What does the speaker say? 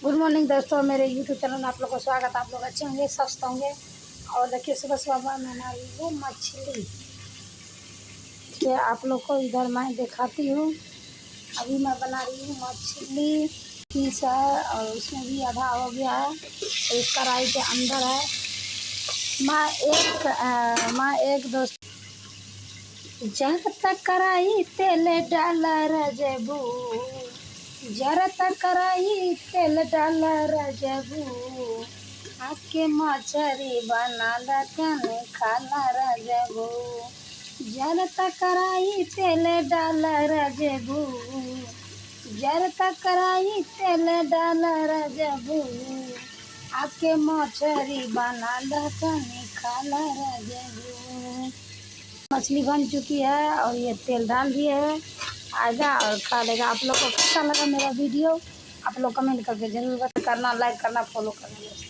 Good morning दोस्तों, मेरे YouTube channel में आप लोग को स्वागत है। आप लोग अच्छे होंगे, स्वस्थ होंगे। और देखिए सुबह सुबह मैं बना रही हूँ मछली। ये आप लोग को इधर मैं दिखाती हूँ। अभी मैं बना रही हूँ मछली पीस है और उसमें भी आधा हो गया है। तो इस कढ़ाई के अंदर है। मैं एक दोस्त जब तक कढ़ाई तेल डाल रजबू, जरा तक कराई तेल डाल रजबू, आके मछरी बना लखन खाना रजबू। जरा तक कराई तेल डाल रजबू, जरा तक कराई तेल डाल रजबू, आके मछरी बना लखन खाना रजबू। मछली बन चुकी है और ये तेल डाल दिए है। आएगा और खा लेगा। आप लोग को कैसा लगा मेरा वीडियो? आप लोग कमेंट करके जरूर करना, लाइक करना, फॉलो करना।